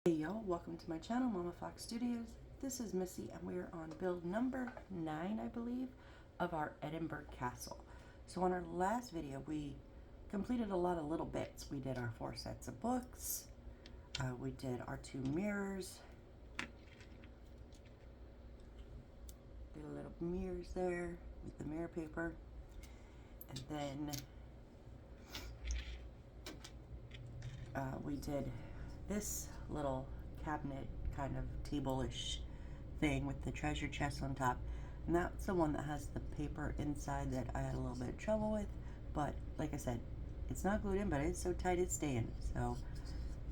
Hey y'all, welcome to my channel, Mama Fox Studios. This is Missy and we're on build number 9, I believe, of our Edinburgh Castle. So on our last video, we completed a lot of little bits. We did our 4 sets of books, we did our 2 mirrors, did a little mirrors there with the mirror paper, and then we did this little cabinet kind of table-ish thing with the treasure chest on top, and that's the one that has the paper inside that I had a little bit of trouble with, but like I said, it's not glued in, but it's so tight it's staying. So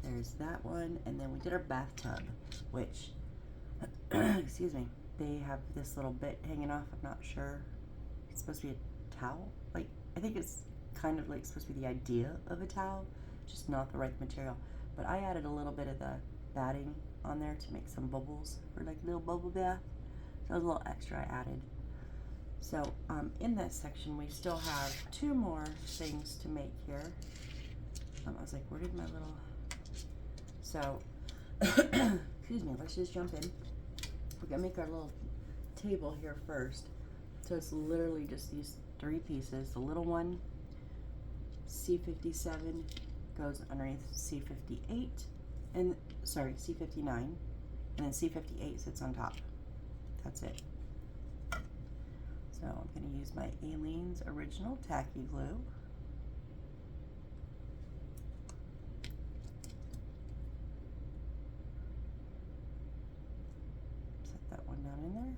there's that one. And then we did our bathtub, which excuse me, they have this little bit hanging off. I'm not sure, it's supposed to be a towel. Like, I think it's kind of like supposed to be the idea of a towel, just not the right material. But I added a little bit of the batting on there to make some bubbles for like a little bubble bath. So that was a little extra I added. So in that section we still have 2 more things to make here. I was like, where did my little... So, excuse me, let's just jump in. We're gonna make our little table here first. So it's literally just these 3 pieces. The little one, C57, goes underneath C58, and sorry, C59, and then C58 sits on top. That's it. So I'm going to use my Aleene's original tacky glue. Set that one down in there.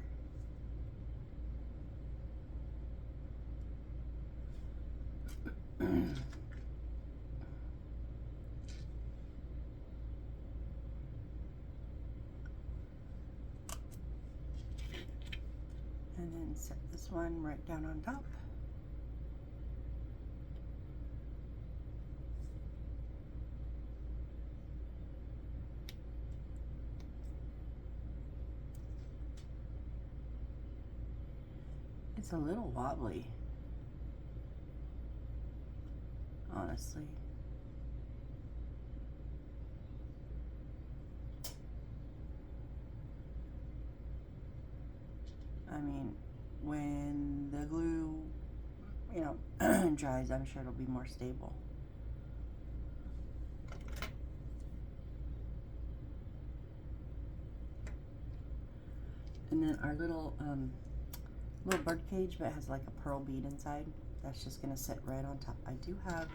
And then set this one right down on top. It's a little wobbly, honestly. I mean, when the glue, you know, dries, I'm sure it'll be more stable. And then our little bird cage, but it has like a pearl bead inside. That's just gonna sit right on top. I do have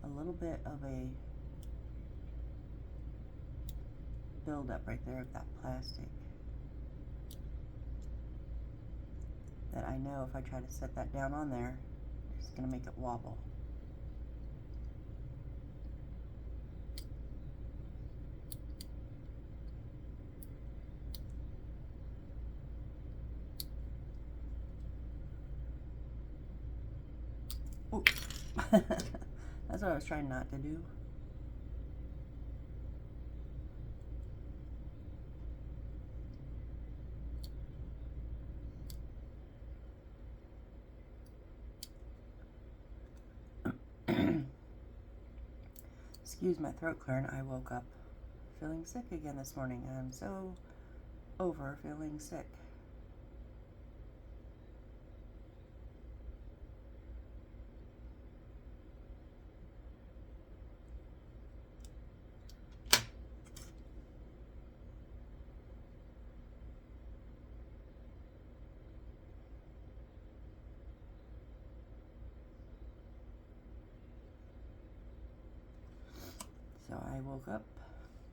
a little bit of a buildup right there of that plastic that I know if I try to set that down on there, it's gonna make it wobble. Oh, that's what I was trying not to do. Excuse my throat clearing. I woke up feeling sick again this morning. I'm so over feeling sick. So I woke up,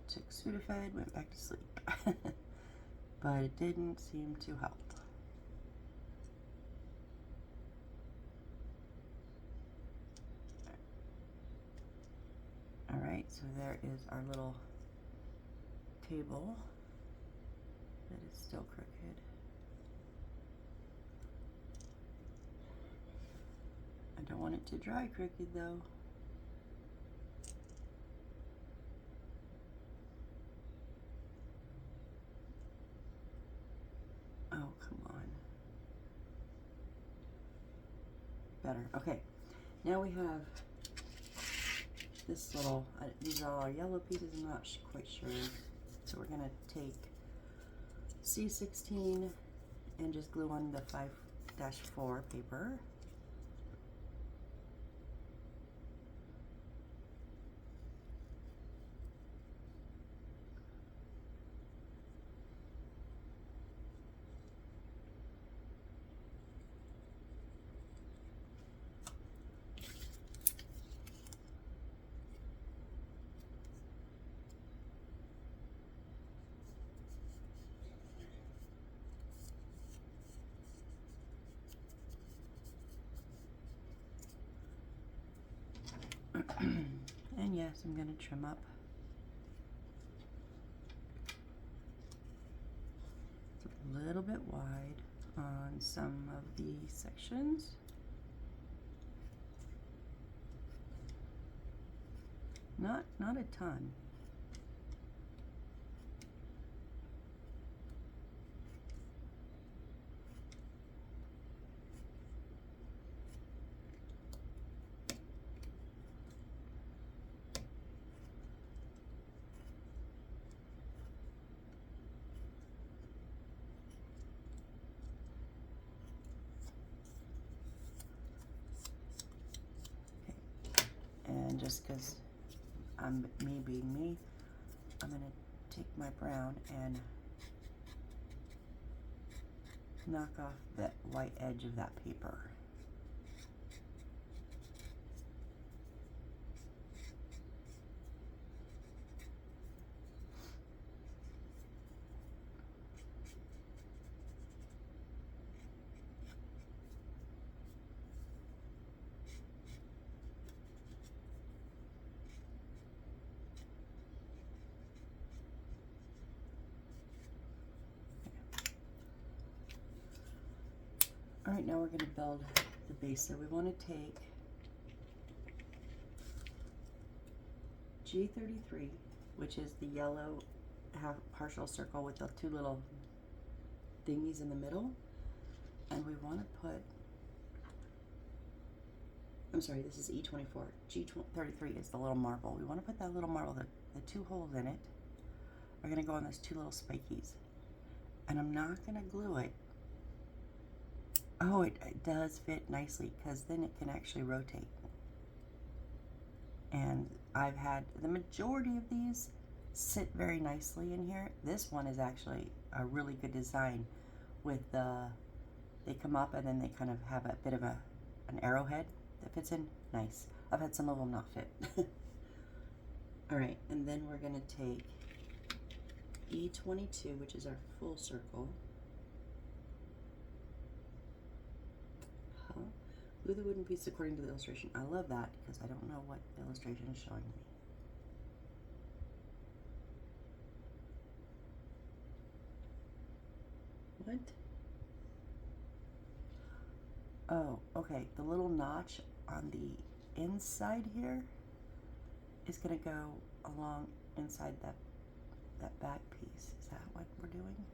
took Sudafed, went back to sleep. But it didn't seem to help. Alright, so there is our little table that is still crooked. I don't want it to dry crooked though. Oh, come on. Better. Okay, now we have this little, these are all yellow pieces, I'm not quite sure. So we're gonna take C16 and just glue on the 5-4 paper. And yes, I'm going to trim up. It's a little bit wide on some of the sections. Not a ton. And just because I'm me being me, I'm going to take my brown and knock off that white edge of that paper. All right, now we're going to build the base. So we want to take G33, which is the yellow half partial circle with the two little thingies in the middle, and we want to put, I'm sorry, this is E24. G33 is the little marble. We want to put that little marble, the two holes in it are going to go on those two little spikies, and I'm not going to glue it. Oh, it does fit nicely because then it can actually rotate. And I've had the majority of these sit very nicely in here. This one is actually a really good design with they come up and then they kind of have a bit of an arrowhead that fits in. Nice. I've had some of them not fit. All right, and then we're gonna take E22, which is our full circle. Glue the wooden piece according to the illustration. I love that because I don't know what the illustration is showing me. What? Oh, okay. The little notch on the inside here is going to go along inside that back piece. Is that what we're doing?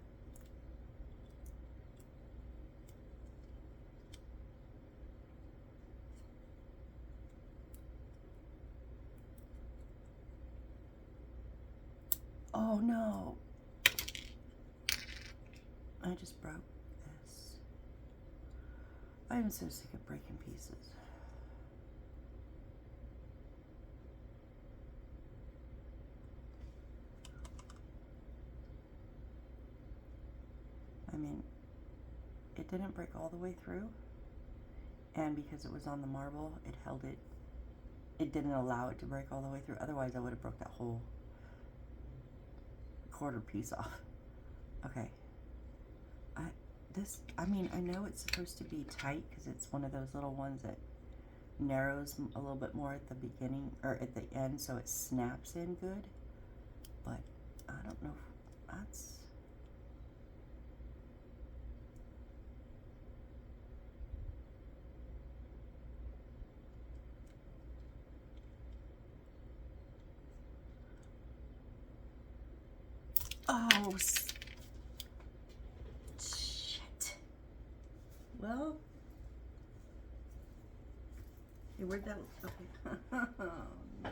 Oh no, I just broke this. I am so sick of breaking pieces. I mean, it didn't break all the way through, and because it was on the marble, it held it. It didn't allow it to break all the way through. Otherwise, I would have broke that whole quarter piece off. Okay. I mean, I know it's supposed to be tight because it's one of those little ones that narrows a little bit more at the beginning or at the end, so it snaps in good. But I don't know if that's. Oh, shit. Well, hey, where'd that, okay. Oh, no.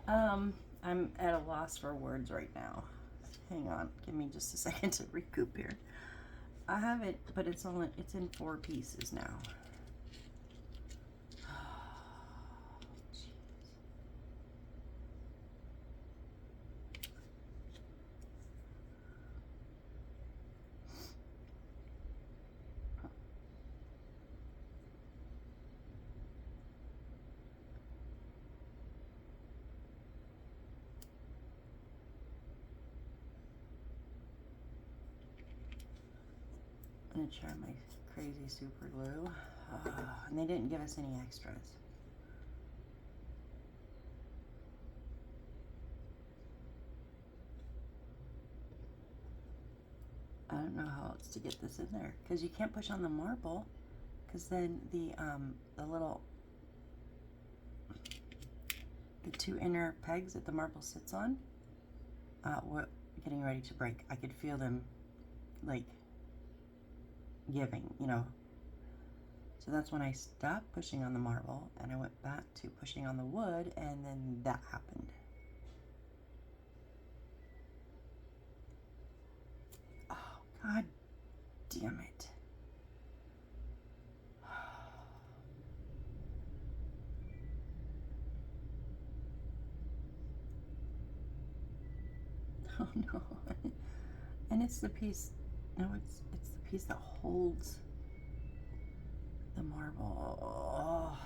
Um, I'm at a loss for words right now. Hang on, give me just a second to recoup here. I have it, but it's in 4 pieces now. I'm gonna try my crazy super glue. And they didn't give us any extras. I don't know how else to get this in there because you can't push on the marble because then the 2 inner pegs that the marble sits on were getting ready to break. I could feel them like giving, you know. So that's when I stopped pushing on the marble and I went back to pushing on the wood, and then that happened. Oh, God damn it. Oh no. And it's the piece, no, it's the piece that holds the marble. Oh.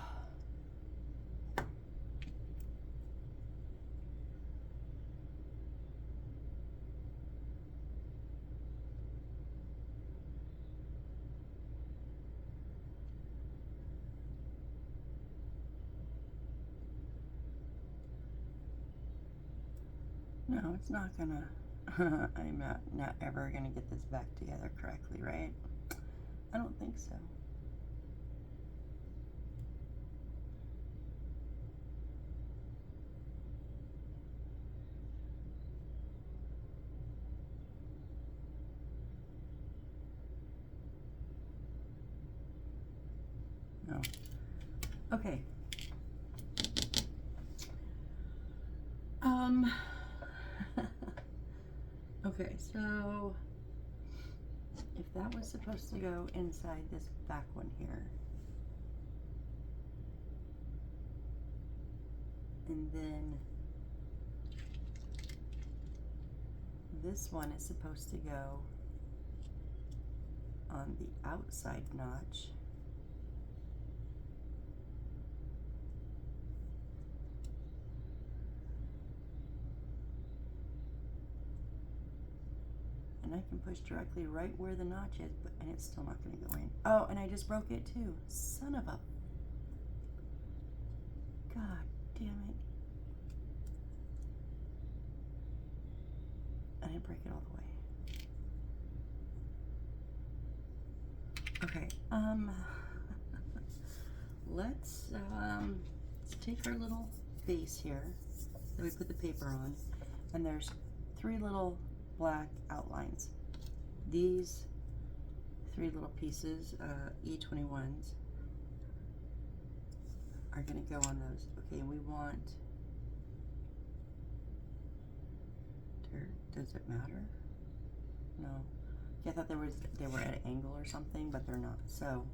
No, it's not gonna, I'm not ever gonna get this back together correctly, right? I don't think so. No. Okay. Okay, so if that was supposed to go inside this back one here, and then this one is supposed to go on the outside notch, and I can push directly right where the notch is, and it's still not going to go in. Oh, and I just broke it too. Son of a... God damn it. I didn't break it all the way. Okay, let's take our little base here that we put the paper on, and there's 3 little black outlines. These 3 little pieces, E21s, are going to go on those. Okay, and we want, does it matter? No. Yeah, I thought they were at an angle or something, but they're not. So,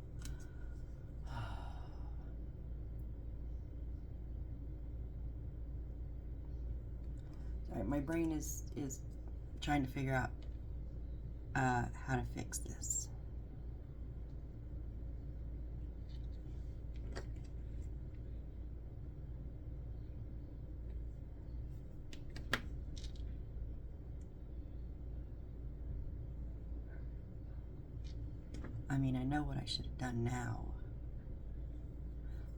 sorry, my brain is trying to figure out how to fix this. I mean, I know what I should have done now.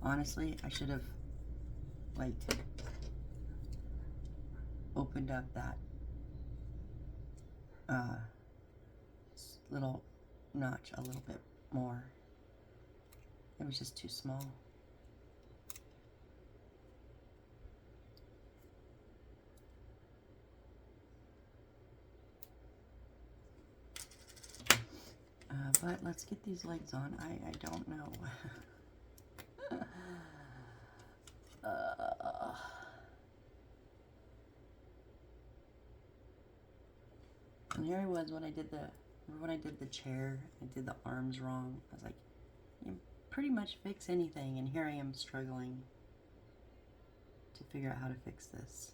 Honestly, I should have, like, opened up that little notch a little bit more. It was just too small. But let's get these legs on. I don't know. And here I was when I did the chair. I did the arms wrong. I was like, you pretty much fix anything, and here I am struggling to figure out how to fix this.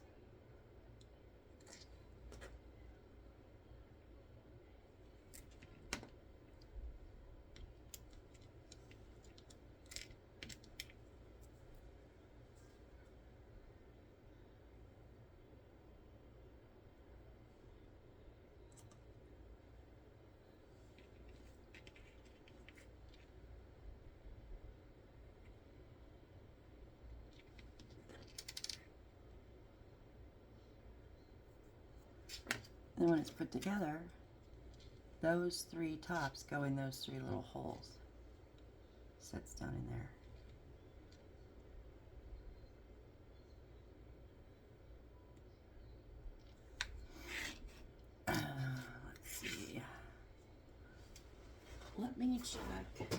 And when it's put together, those three tops go in those three little holes. Sits down in there. Let's see. Let me check.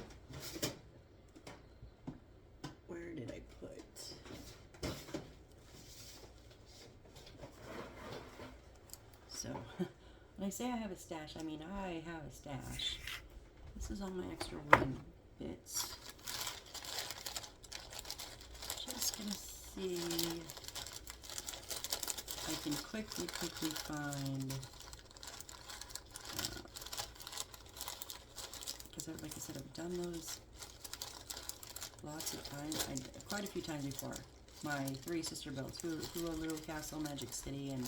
Where did I put? So, when I say I have a stash, I mean I have a stash. This is all my extra wooden bits. Just gonna see if I can quickly find, because like I said, I've done those lots of times, quite a few times before. My three sister builds, Edinburgh Castle, Magic City, and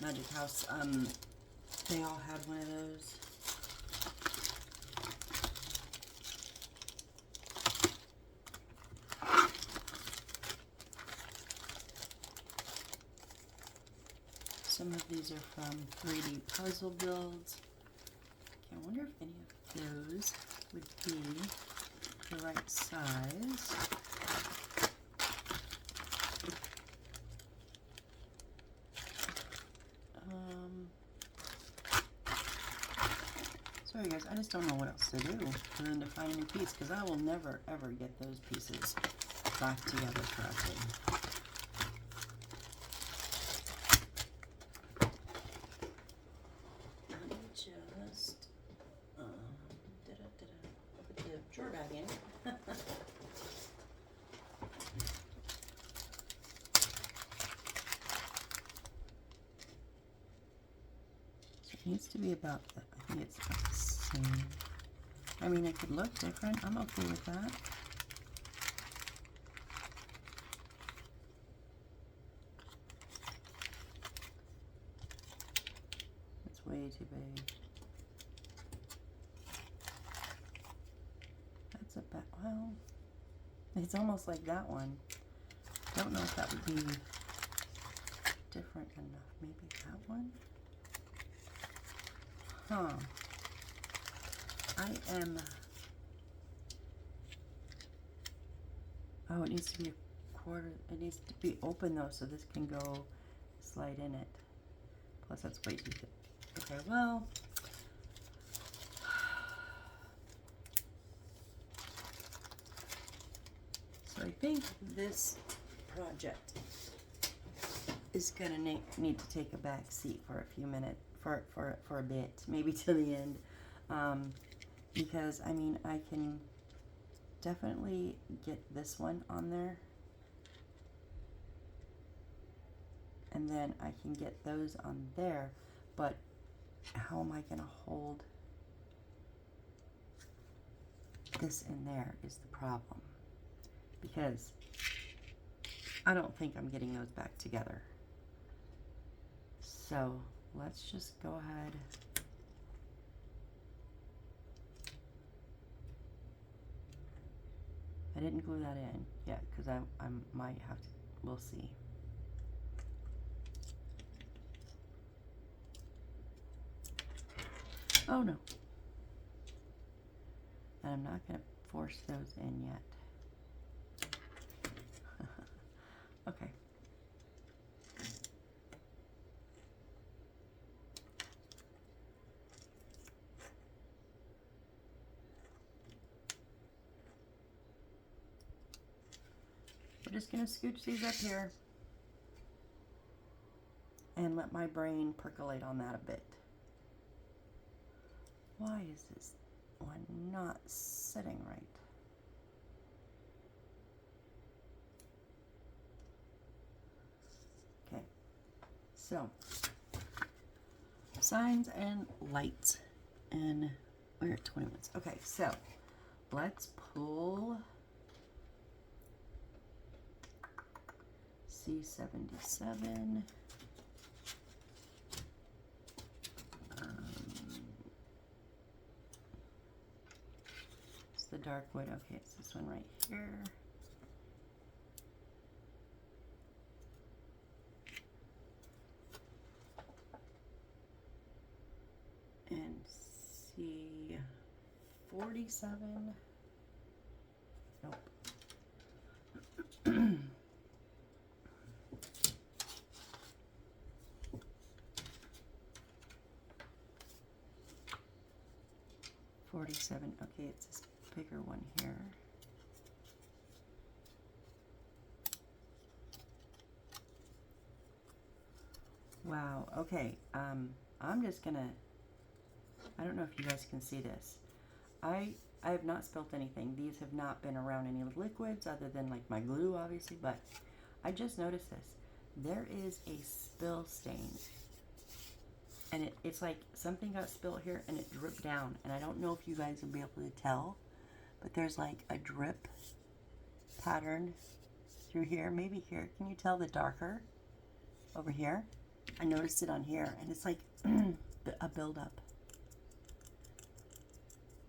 Magic House, they all had one of those. Some of these are from 3D puzzle builds. Okay, I wonder if any of those would be the right size. Sorry guys, I just don't know what else to do other than to find a new piece, because I will never ever get those pieces back together correctly. Let me just put the drawer bag in. It needs to be about that. I think it's about the same. I mean, it could look different. I'm okay with that. It's way too big. That's about, well, it's almost like that one. Don't know if that would be different enough. Maybe that one? Huh. I am... Oh, it needs to be a quarter. It needs to be open though, so this can go slide in it. Plus that's way too thick. Okay, well... So I think this project is gonna need to take a back seat for a few minutes, for a bit, maybe till the end, because I mean I can definitely get this one on there, and then I can get those on there, but how am I gonna hold this in there is the problem, because I don't think I'm getting those back together. So let's just go ahead. I didn't glue that in yet because I might have to, we'll see. Oh no. And I'm not going to force those in yet. Okay. I'm just going to scooch these up here and let my brain percolate on that a bit. Why is this one not sitting right? Okay, so signs and lights, and we're at 20 minutes. Okay, so let's pull C77. It's the dark wood. Okay, it's this one right here. And C47. Nope. 47. Okay, it's this bigger one here. Wow. Okay. I'm just gonna. I don't know if you guys can see this. I have not spilt anything. These have not been around any liquids other than like my glue, obviously. But I just noticed this. There is a spill stain. And it's like something got spilled here and it dripped down. And I don't know if you guys will be able to tell, but there's like a drip pattern through here. Maybe here. Can you tell the darker over here? I noticed it on here, and it's like a buildup.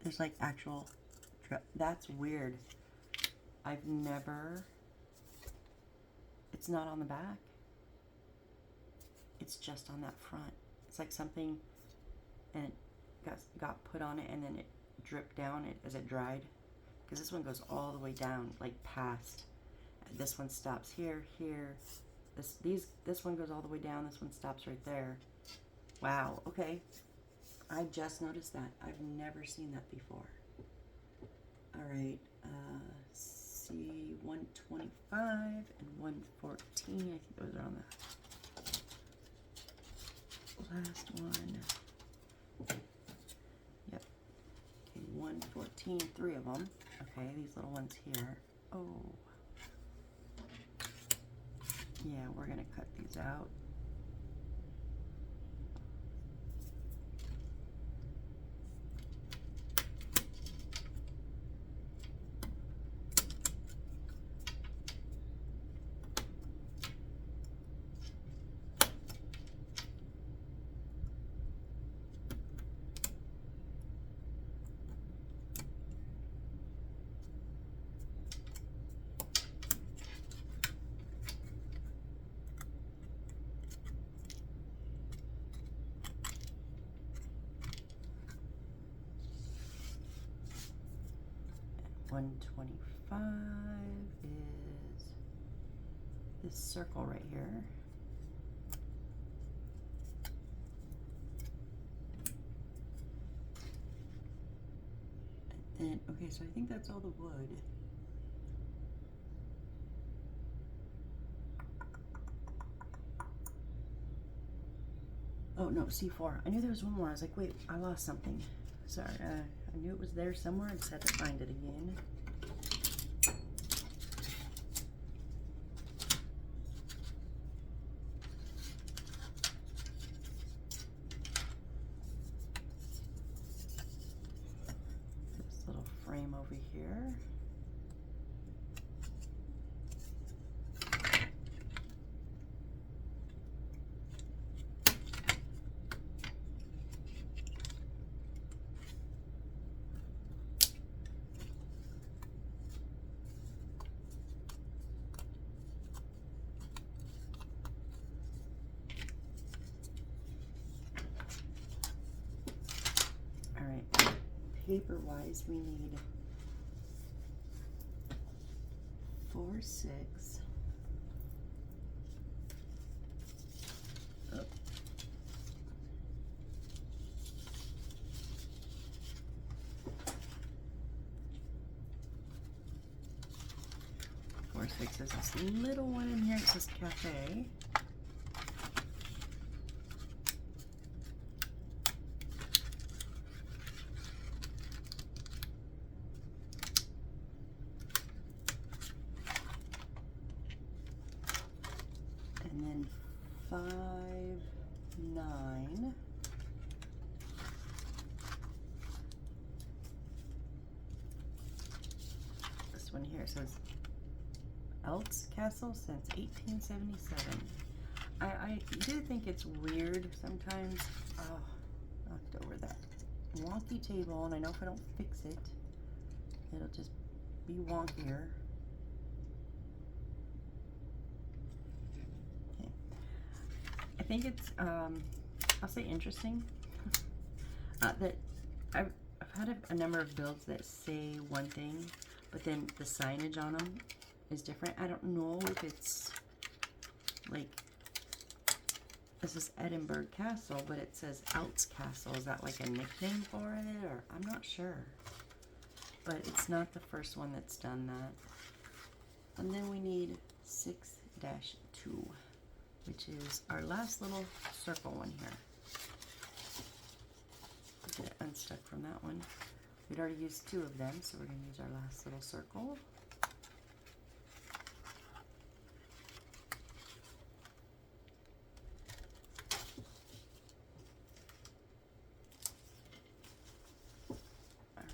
There's like actual drip. That's weird. I've never. It's not on the back. It's just on that front. It's like something, and it got put on it, and then it dripped down as it dried. Because this one goes all the way down, like past. This one stops here, here. This one goes all the way down. This one stops right there. Wow. Okay. I just noticed that. I've never seen that before. All right. C125 and 114. I think those are on the last one. Yep. Okay, 114, 3 of them. Okay, these little ones here. Oh. Yeah, we're gonna cut these out. And 125 is this circle right here. And then, okay, so I think that's all the wood. Oh no, C4. I knew there was one more. I was like, wait, I lost something. Sorry, I knew it was there somewhere. I just had to find it again. This little frame over here. Paper wise, we need 4, 6. Oh. 4, 4-6. There's this little one in here. It says cafe. And then 5, 9. This one here says Edinburgh Castle since 1877. I do think it's weird sometimes. Oh, knocked over that wonky table, and I know if I don't fix it, it'll just be wonkier. Okay. I think it's, I'll say interesting, that I've had a number of builds that say one thing, but then the signage on them is different. I don't know if it's like, this is Edinburgh Castle, but it says Edinburgh Castle. Is that like a nickname for it, or I'm not sure. But it's not the first one that's done that. And then we need 6-2, which is our last little circle one here. Get it unstuck from that one. We'd already used 2 of them, so we're going to use our last little circle.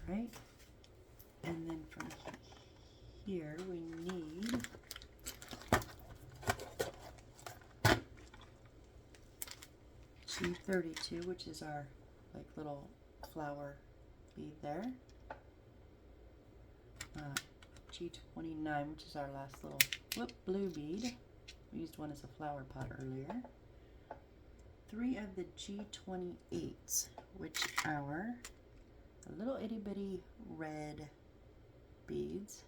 Right, and then from here we need G32, which is our like little flower bead there. G29, which is our last little blue bead. We used one as a flower pot earlier. 3 of the G28s, which are little itty bitty red beads.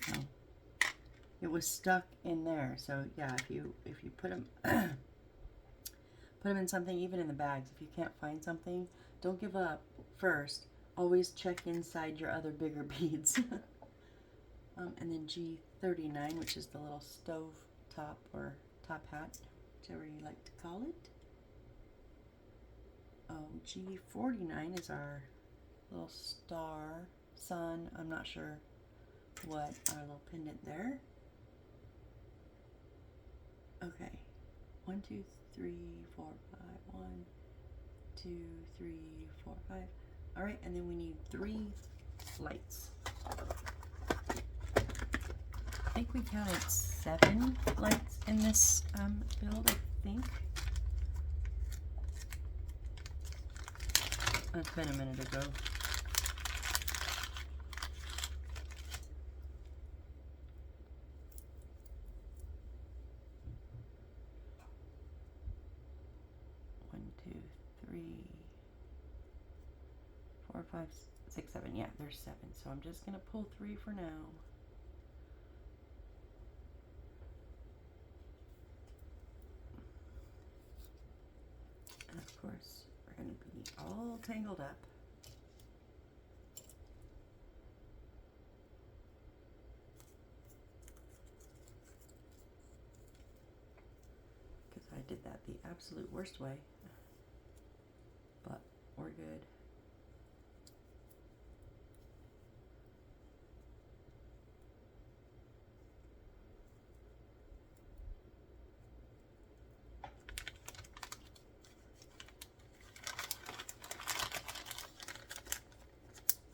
Oh, it was stuck in there. So yeah, if you put them put them in something, even in the bags, if you can't find something, don't give up first. Always check inside your other bigger beads. And then G39, which is the little stove top or top hat, whichever you like to call it. G49 is our little star, sun, I'm not sure what, our little pendant there. Okay, 1, 2, 3, 4, 5, 1, 2, 3, 4, 5. All right, and then we need 3 lights. I think we counted 7 lights in this build, I think. That's been a minute ago. One, 2, 3, 4, 5, 6, 7. Yeah, there's 7. So I'm just gonna pull 3 for now. And of course, we're going to be all tangled up. Because I did that the absolute worst way. But we're good.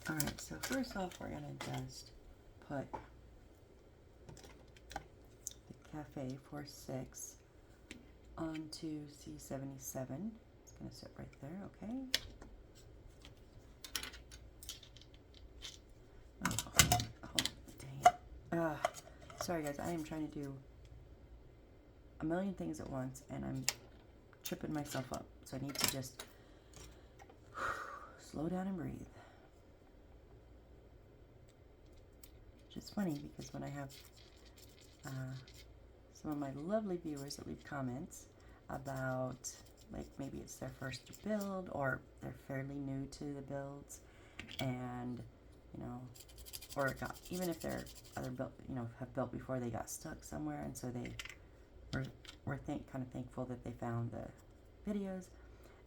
Alright, so first off, we're going to just put the Cafe 4-6 onto C77. It's going to sit right there, okay? Oh dang it. Sorry guys, I am trying to do a million things at once, and I'm tripping myself up. So I need to just slow down and breathe. It's funny because when I have some of my lovely viewers that leave comments about, like, maybe it's their first build or they're fairly new to the builds, and you know, or it got, even if they're other built, you know, have built before, they got stuck somewhere, and so they were kind of thankful that they found the videos.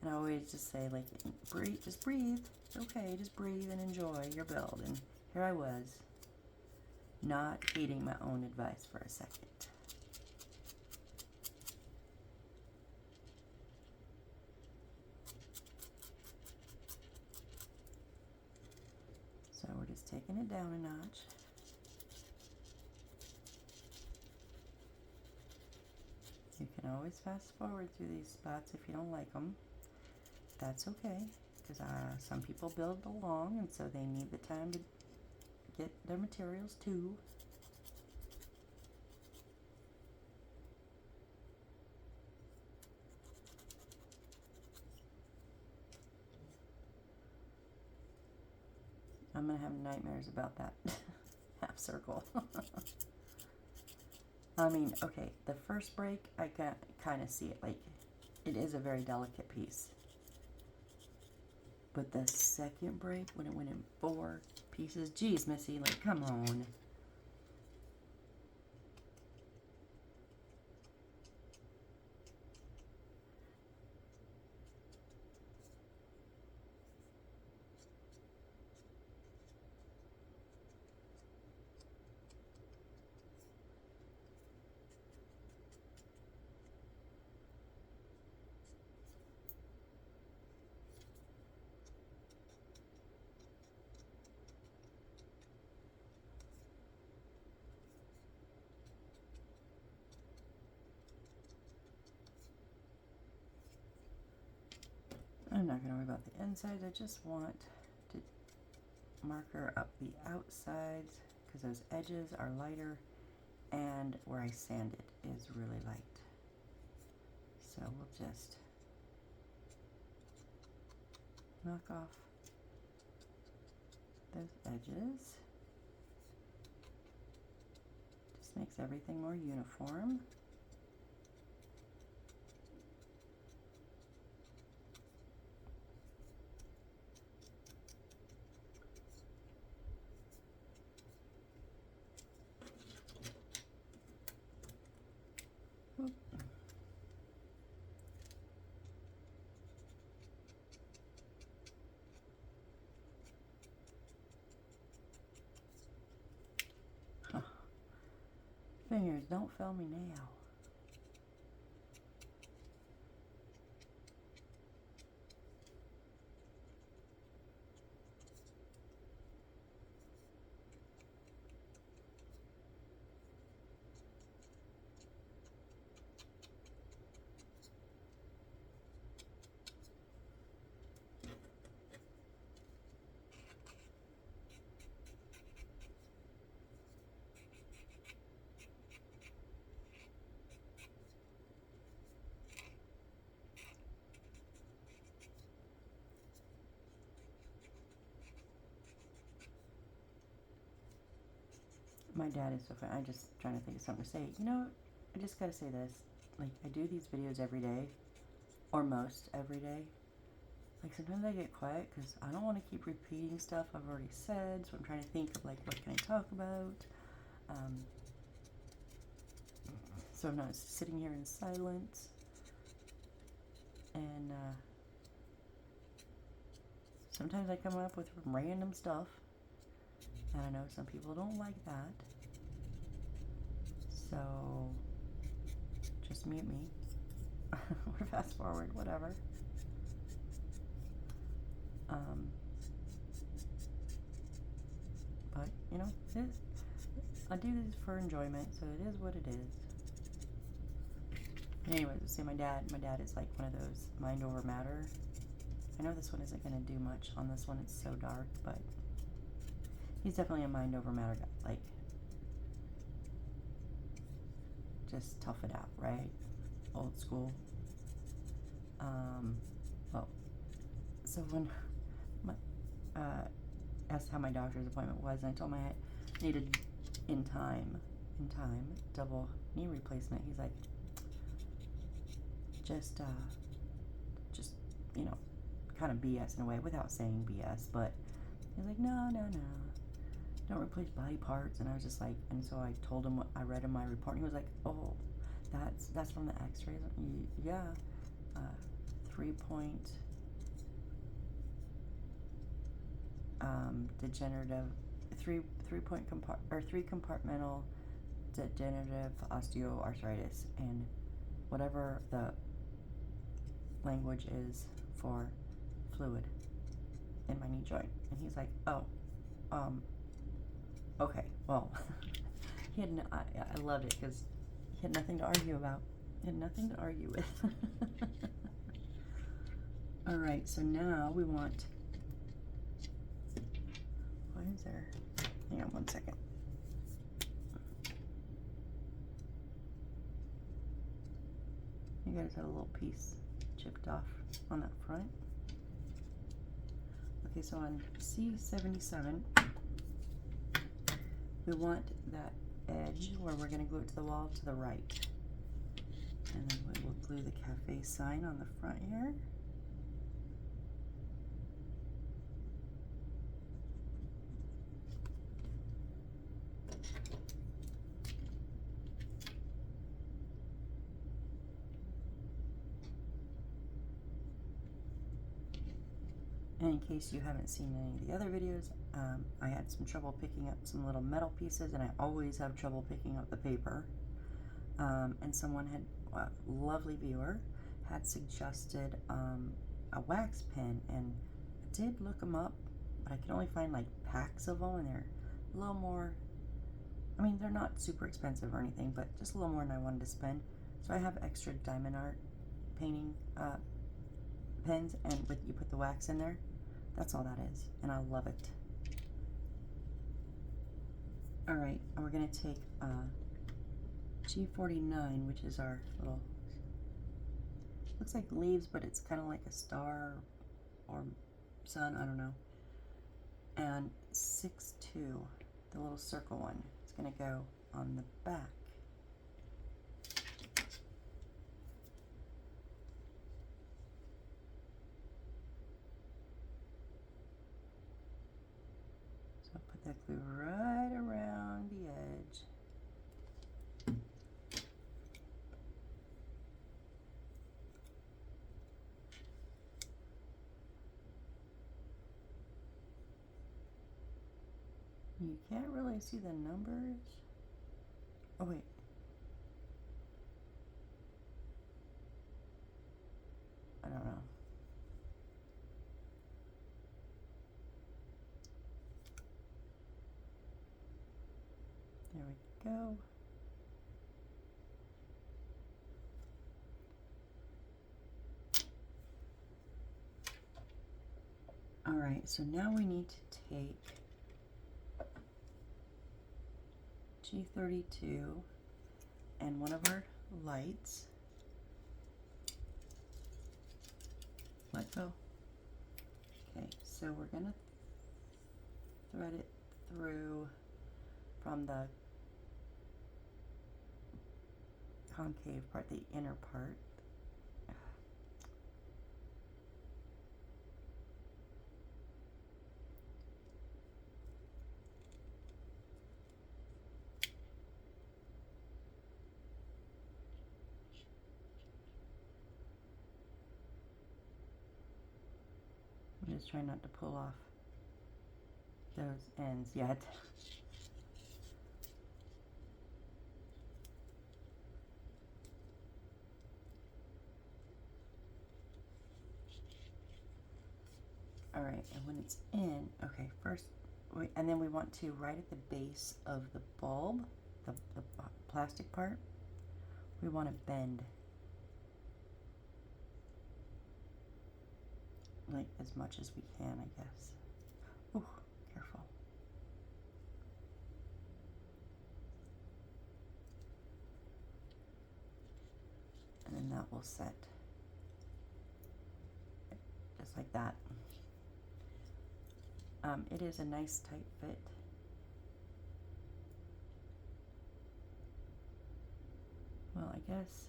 And I always just say, like, breathe, just breathe. It's okay, just breathe and enjoy your build. And here I was, not heeding my own advice for a second. So we're just taking it down a notch. You can always fast forward through these spots if you don't like them. That's okay, because some people build along, and so they need the time to get their materials too. I'm going to have nightmares about that half circle. I mean, okay, the first break, I can kind of see it. Like, it is a very delicate piece. But the second break, when it went in 4 pieces, geez, Missy, like, come on. I'm not going to worry about the insides. I just want to marker up the outsides because those edges are lighter, and where I sanded is really light. So we'll just knock off those edges. Just makes everything more uniform. Fingers, don't fail me now. My dad is so funny. I'm just trying to think of something to say. You know, I just gotta say this. Like, I do these videos every day, or most every day. Like, sometimes I get quiet because I don't want to keep repeating stuff I've already said, so I'm trying to think of, like, what can I talk about? So I'm not sitting here in silence. And sometimes I come up with random stuff. And I know some people don't like that. So just mute me. Or fast forward, whatever. But, you know, I do this for enjoyment, so it is what it is. Anyways, say my dad is like one of those mind over matter. I know this one isn't going to do much on this one, it's so dark, but he's definitely a mind over matter guy. Like, just tough it out, right? Old school. Well, so when asked how my doctor's appointment was, and I told him I needed in time double knee replacement. He's like, just you know, kind of BS in a way, without saying BS, but he's like, no, don't replace body parts. And I was just like, and so I told him what I read in my report, and he was like, oh, that's from the x-rays. Yeah, 3-point degenerative, three compartmental degenerative osteoarthritis, and whatever the language is for fluid in my knee joint. And he's like, oh, okay, well, he had I loved it because he had nothing to argue about. He had nothing to argue with. All right, so now we want, what is there? Hang on one second. You guys had a little piece chipped off on that front. Okay, so on C77, we want that edge where we're going to glue it to the wall to the right. And then we will glue the cafe sign on the front here. And in case you haven't seen any of the other videos, I had some trouble picking up some little metal pieces, and I always have trouble picking up the paper. And someone had, a lovely viewer, had suggested a wax pen, and I did look them up, but I could only find like packs of them, and they're a little more, I mean, they're not super expensive or anything, but just a little more than I wanted to spend. So I have extra diamond art painting pens, and you put the wax in there. That's all that is, and I love it. All right, and we're gonna take G49, which is our little, looks like leaves, but it's kind of like a star or sun, I don't know. And 6-2, the little circle one, is gonna go on the back. Put that glue right around the edge. You can't really see the numbers. Oh wait. I don't know. There we go. All right, so now we need to take G32 and one of our lights. Let go. Okay, so we're gonna thread it through from the concave part, the inner part. I'm just trying not to pull off those ends yet. All right, and when it's in, okay, first, and then we want to, right at the base of the bulb, the plastic part, we want to bend like as much as we can, I guess. Ooh, careful. And then that will set just like that. It is a nice tight fit. well, I guess,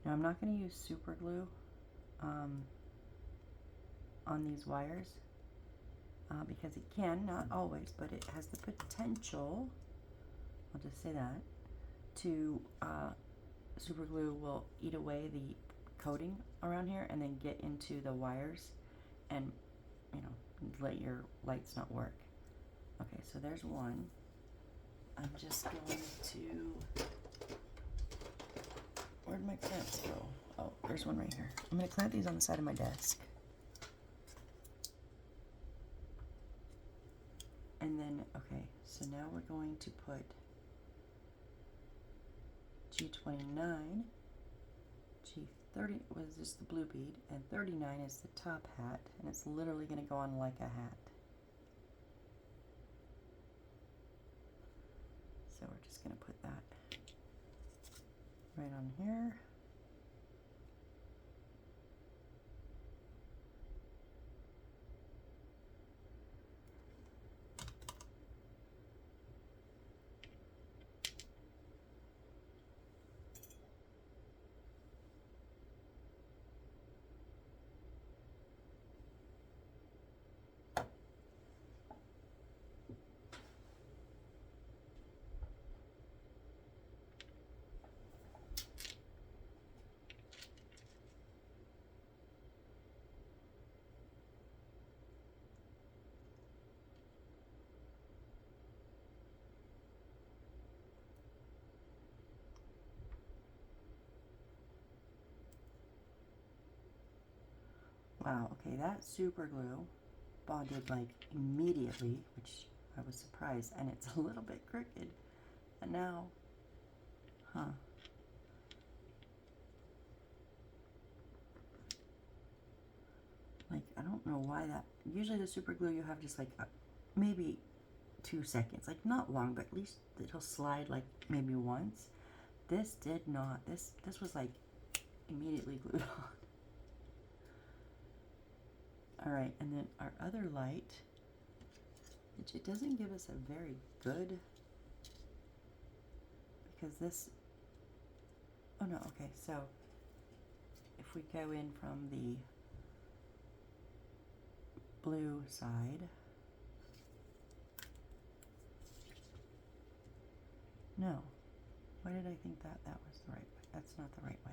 now I'm not going to use super glue on these wires because it can, not always, but it has the potential, I'll just say that, to super glue will eat away the coating around here and then get into the wires and, you know, let your lights not work. Okay, so there's one. I'm just going to, where'd my clamps go? Oh, there's one right here. I'm going to clamp these on the side of my desk. And then, okay, so now we're going to put G29, G30 was just the blue bead, and 39 is the top hat, and it's literally going to go on like a hat. So we're just going to put that right on here. Wow, okay, that super glue bonded like immediately, which I was surprised, and it's a little bit crooked. And now, like, I don't know why that, usually the super glue you have just like maybe 2 seconds, like not long, but at least it'll slide like maybe once. This did not, this was like immediately glued on. All right, and then our other light, which it doesn't give us a very good, because this, oh no, okay, so if we go in from the blue side, no, why did I think that was the right way? That's not the right way.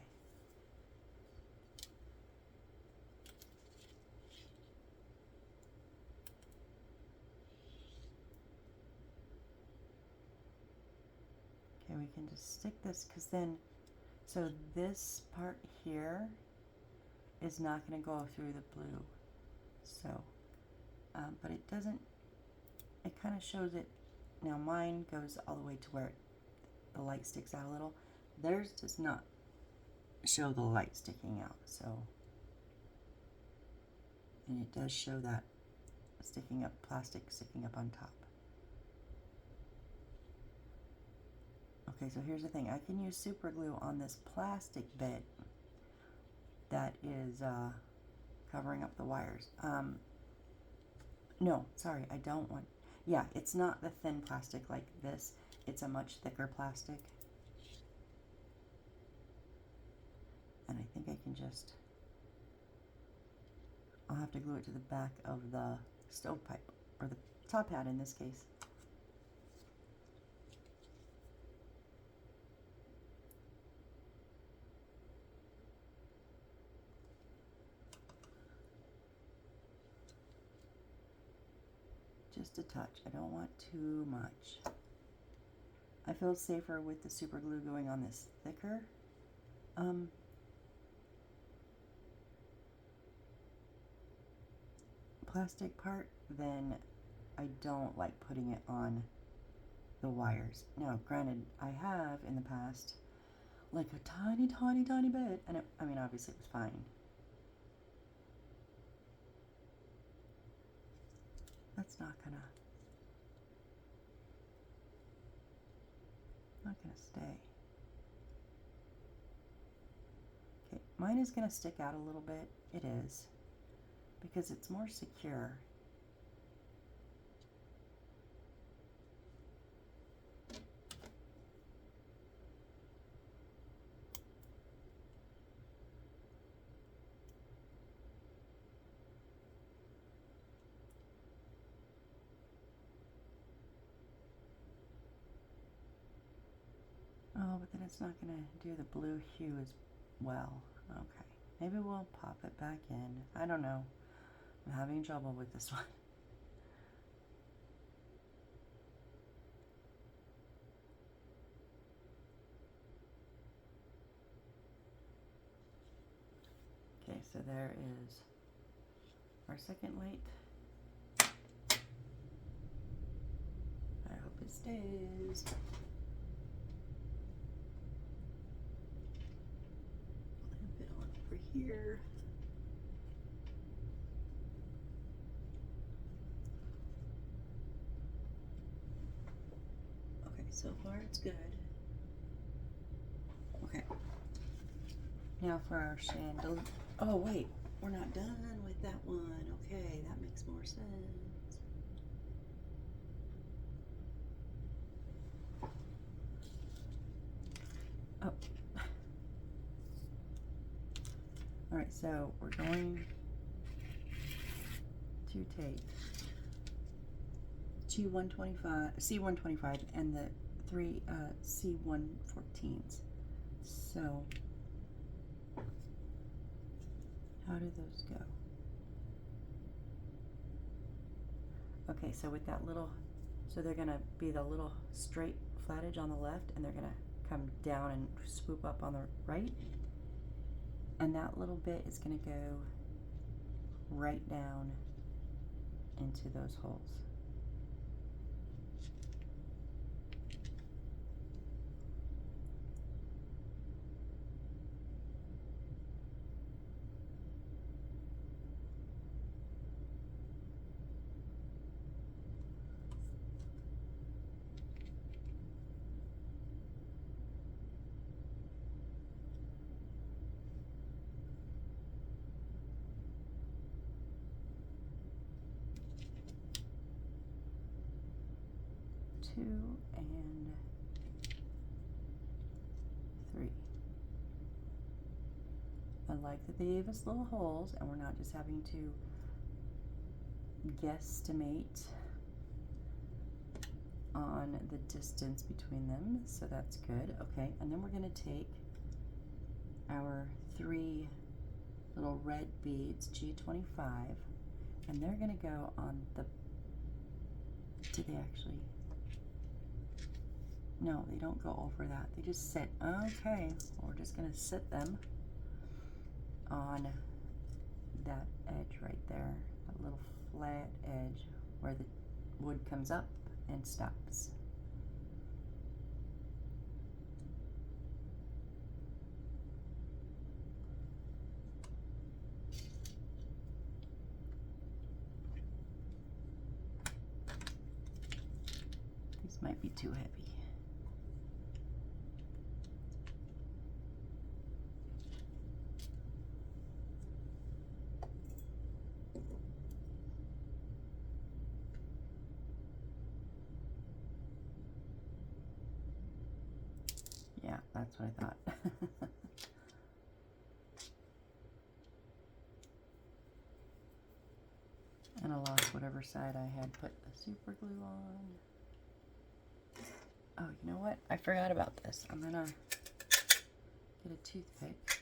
Okay, we can just stick this, because then, so this part here is not going to go through the blue. So, but it doesn't, it kind of shows it. Now mine goes all the way to where the light sticks out a little. Theirs does not show the light sticking out, so, and it does show that sticking up, plastic sticking up on top. Okay, so here's the thing. I can use super glue on this plastic bit that is covering up the wires. No, sorry, I don't want, yeah, it's not the thin plastic like this. It's a much thicker plastic. And I think I can just, I'll have to glue it to the back of the stovepipe, or the top hat in this case. Just a touch. I don't want too much. I feel safer with the super glue going on this thicker plastic part than I don't like putting it on the wires. Now, granted, I have in the past like a tiny, tiny, tiny bit, and it, I mean, obviously it was fine. That's not gonna stay. Okay, mine is gonna stick out a little bit. It is, because it's more secure. Oh, but then it's not going to do the blue hue as well. Okay. Maybe we'll pop it back in. I don't know. I'm having trouble with this one. Okay, so there is our second light. I hope it stays. Lamp it on over here. Okay, so far it's good. Okay. Now for our chandelier. Oh wait, we're not done with that one. Okay, that makes more sense. Oh. All right, so we're going to take C125 and the three C114s. So how do those go? Okay, so with that little, so they're gonna be the little straight flat edge on the left, and they're gonna come down and swoop up on the right, and that little bit is gonna go right down into those holes. Two and three. I like that they gave us little holes, and we're not just having to guesstimate on the distance between them, so that's good. Okay, and then we're going to take our three little red beads, G25, and they're going to go on the, do they actually? No, they don't go over that. They just sit. Okay, well, we're just going to sit them on that edge right there, that little flat edge where the wood comes up and stops. These might be too heavy. Yeah, that's what I thought. And I lost whatever side I had put the super glue on. Oh, you know what? I forgot about this. I'm gonna get a toothpick.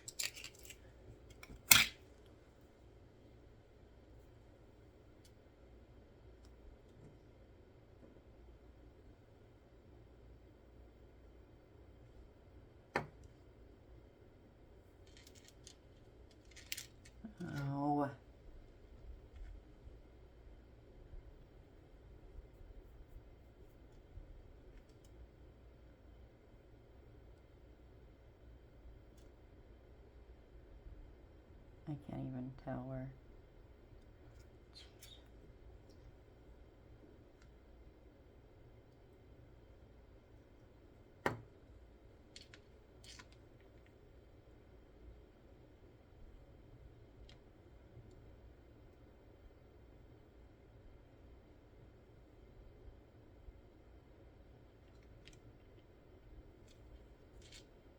Oh. I can't even tell where. Jeez.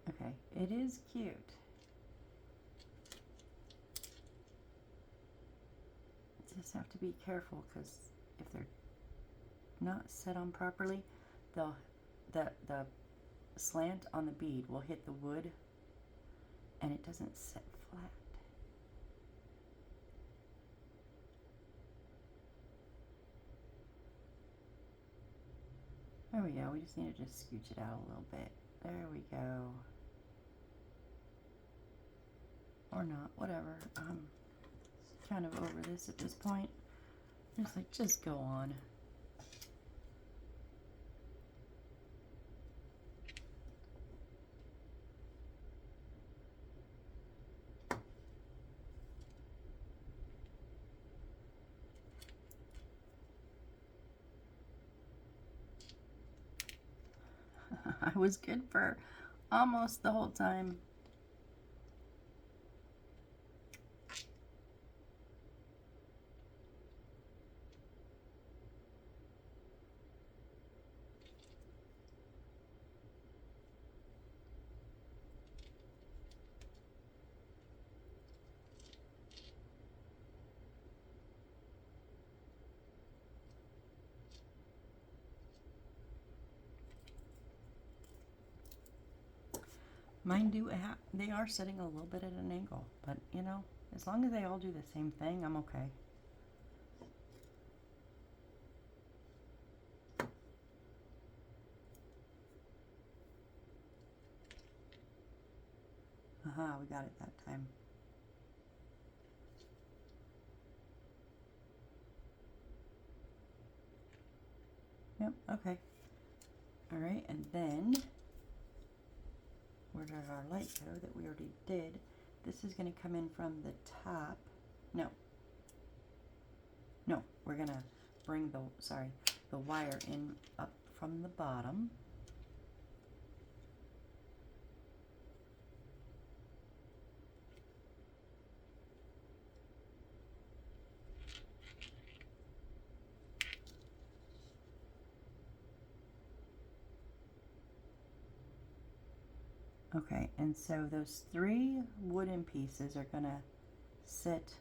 Okay, it is cute. Just have to be careful, because if they're not set on properly, the slant on the bead will hit the wood and it doesn't sit flat. There we go. We just need to just scooch it out a little bit. There we go. Or not, whatever. I'm kind of over this at this point. It's like, just go on. I was good for almost the whole time. Mine do, they are sitting a little bit at an angle, but you know, as long as they all do the same thing, I'm okay. Aha, we got it that time. Yep, okay. All right, and then where did our light go that we already did? This is going to come in from the top. No, we're going to bring the wire in up from the bottom. Okay, and so those 3 wooden pieces are going to sit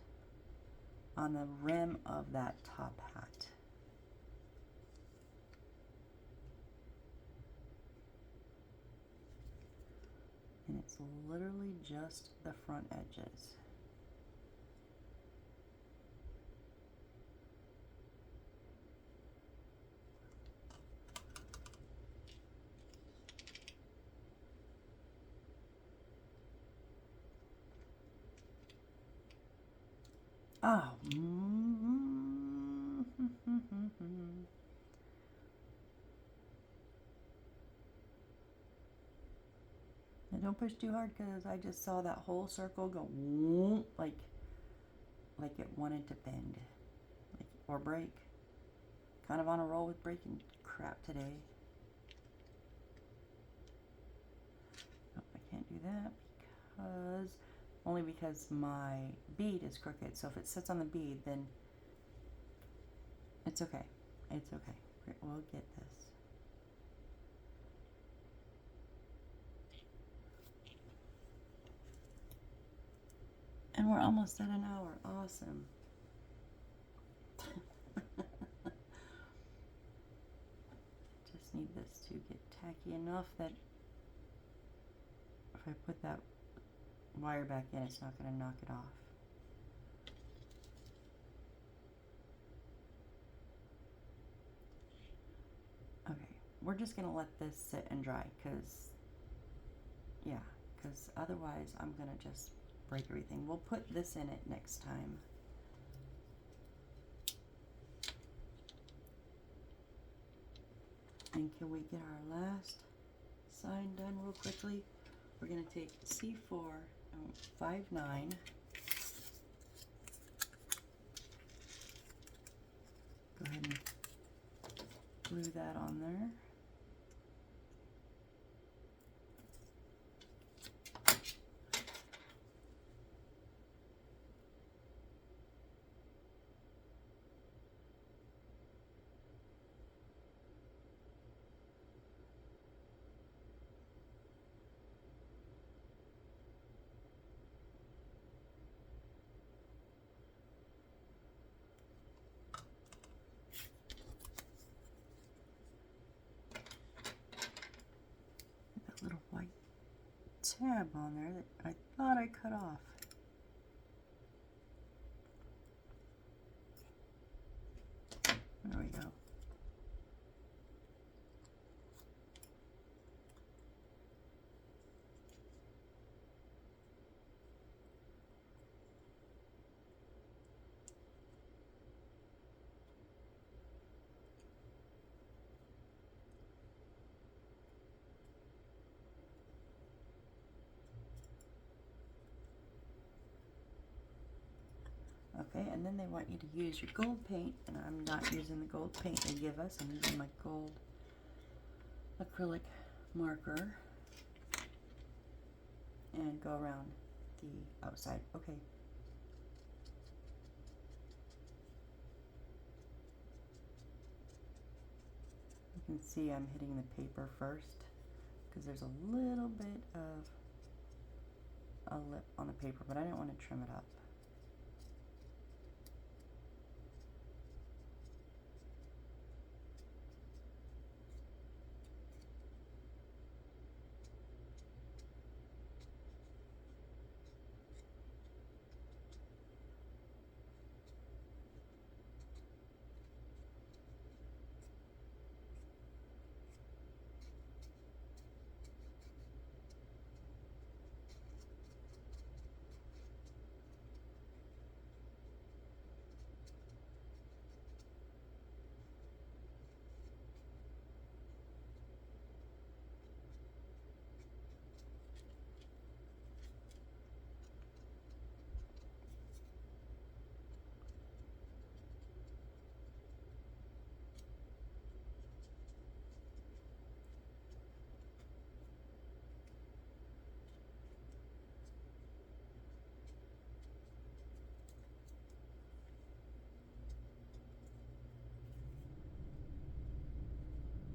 on the rim of that top hat. And it's literally just the front edges. Oh. Now don't push too hard because I just saw that whole circle go like it wanted to bend or break. Kind of on a roll with breaking crap today. Nope, I can't do that because my bead is crooked. So if it sits on the bead, then it's okay. It's okay. We'll get this. And we're almost at an hour. Awesome. Just need this to get tacky enough that if I put that wire back in, it's not going to knock it off. Okay, we're just going to let this sit and dry because otherwise I'm going to just break everything. We'll put this in it next time. And can we get our last sign done real quickly? We're going to take C4, 5/9. Go ahead and glue that on there. tab on there that I thought I cut off. There we go. Okay, and then they want you to use your gold paint, and I'm not using the gold paint they give us. I'm using my gold acrylic marker and go around the outside. Okay. You can see I'm hitting the paper first because there's a little bit of a lip on the paper, but I didn't want to trim it up.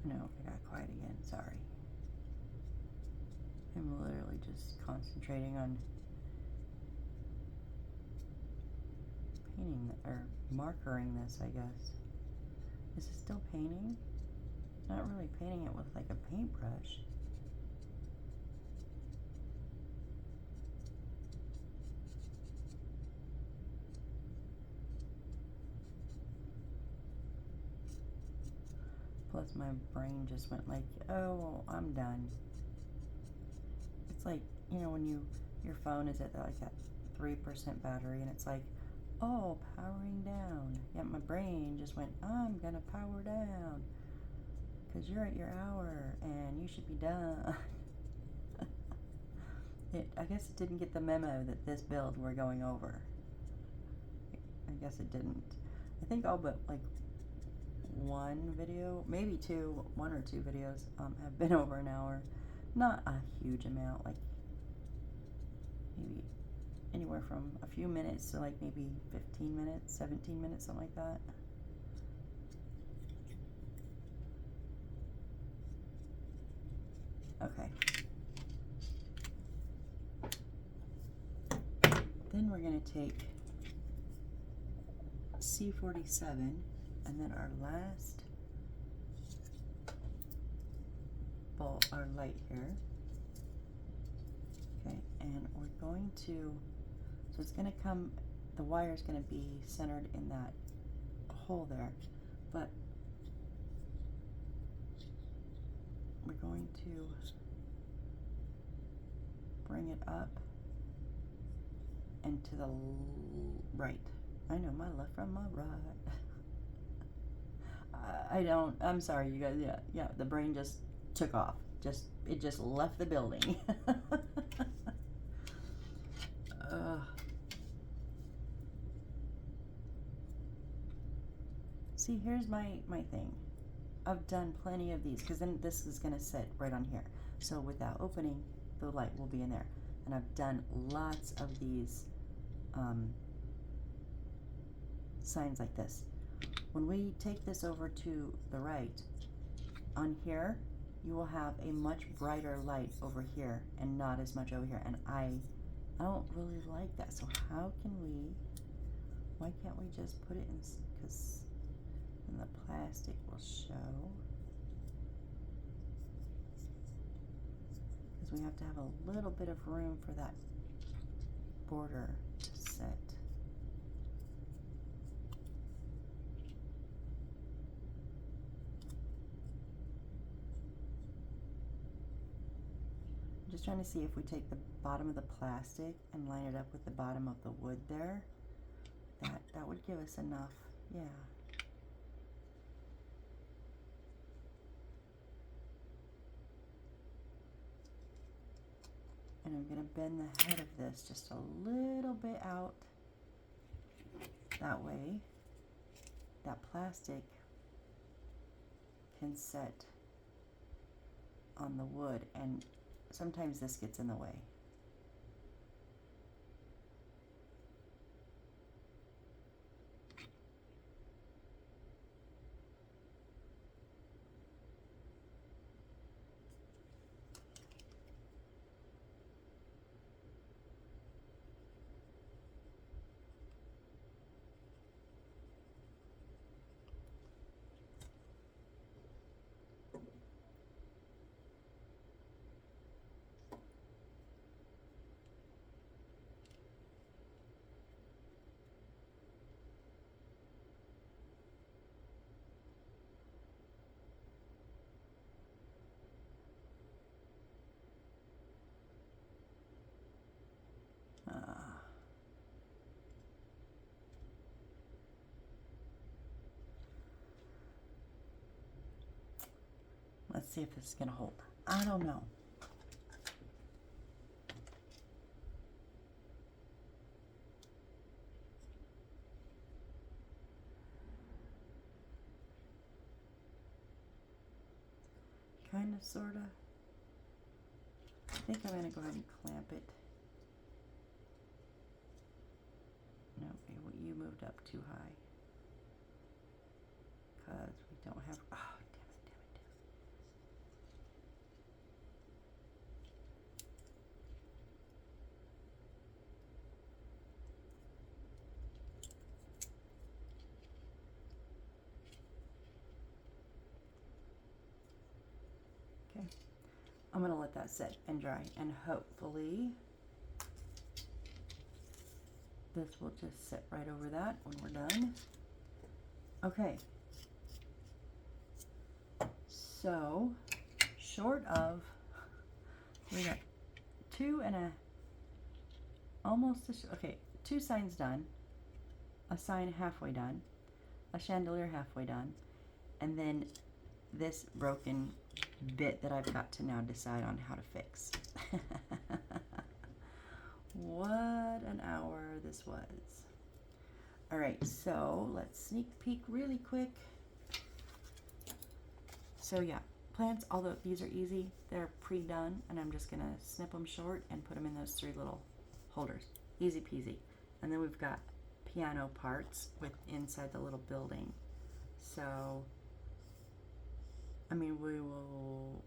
No, I got quiet again, sorry. I'm literally just concentrating on painting, or markering this, I guess. Is it still painting? Not really painting it with like a paintbrush. Plus my brain just went like, oh, well, I'm done. It's like, you know, when your phone is at like that 3% battery and it's like, oh, powering down. Yeah, my brain just went, I'm gonna power down because you're at your hour and you should be done. I guess it didn't get the memo that this build we're going over. I guess it didn't. I think all but like one video, maybe two, one or two videos have been over an hour. Not a huge amount, like maybe anywhere from a few minutes to like maybe 15 minutes, 17 minutes, something like that. Okay. Then we're going to take C47 and then our last bulb, our light here. Okay, and we're going to, so it's going to come, the wire is going to be centered in that hole there, but we're going to bring it up and to the right. I know my left from my right. I'm sorry, you guys. Yeah, the brain just took off. It just left the building. See, here's my thing. I've done plenty of these because then this is gonna sit right on here. So without opening, the light will be in there. And I've done lots of these signs like this. When we take this over to the right, on here, you will have a much brighter light over here and not as much over here. And I don't really like that. So why can't we just put it in, because then the plastic will show. because we have to have a little bit of room for that border to sit. I'm just trying to see if we take the bottom of the plastic and line it up with the bottom of the wood there, that would give us enough, yeah. And I'm going to bend the head of this just a little bit out. That way, that plastic can set on the wood, and sometimes this gets in the way. Let's see if this is going to hold. I don't know. Kind of, sort of. I think I'm going to go ahead and clamp it. No, you moved up too high. Because we don't have... Oh, damn it. Okay. I'm going to let that sit and dry, and hopefully this will just sit right over that when we're done. Okay. So, short of, we got two signs done, a sign halfway done, a chandelier halfway done, and then this broken bit that I've got to now decide on how to fix. What an hour this was. All right, so let's sneak peek really quick. So yeah, plants, although these are easy, they're pre-done, and I'm just gonna snip them short and put them in those 3 little holders. Easy peasy. And then we've got piano parts with inside the little building. So, I mean, we will,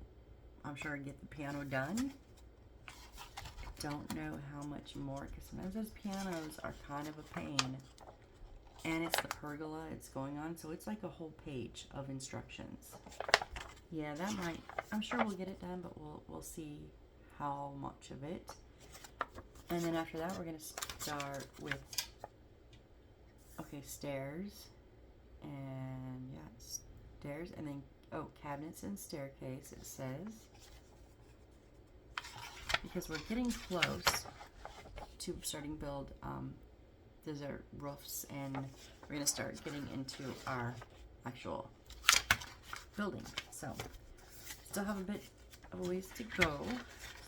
I'm sure, get the piano done. Don't know how much more, because sometimes those pianos are kind of a pain. And it's the pergola it's going on, so it's like a whole page of instructions. Yeah, that might, I'm sure we'll get it done, but we'll see how much of it. And then after that, we're going to start with, okay, stairs. And yeah, stairs. And then, oh, cabinets and staircase, it says. Because we're getting close to starting build dessert roofs, and we're going to start getting into our actual building. So still have a bit of a ways to go.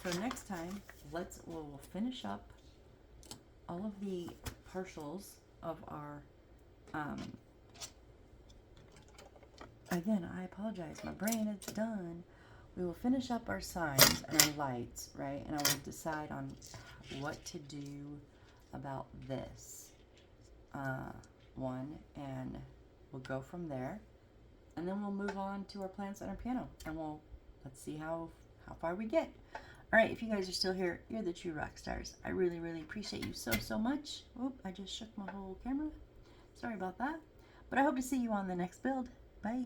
So next time we'll finish up all of the partials of our again, I apologize, my brain is done. We will finish up our signs and our lights, right? And I will decide on what to do about this one, and we'll go from there. And then we'll move on to our plants and our piano, and let's see how far we get. All right, if you guys are still here, you're the true rock stars. I really, really appreciate you so much. Oop, I just shook my whole camera. Sorry about that. But I hope to see you on the next build. Bye.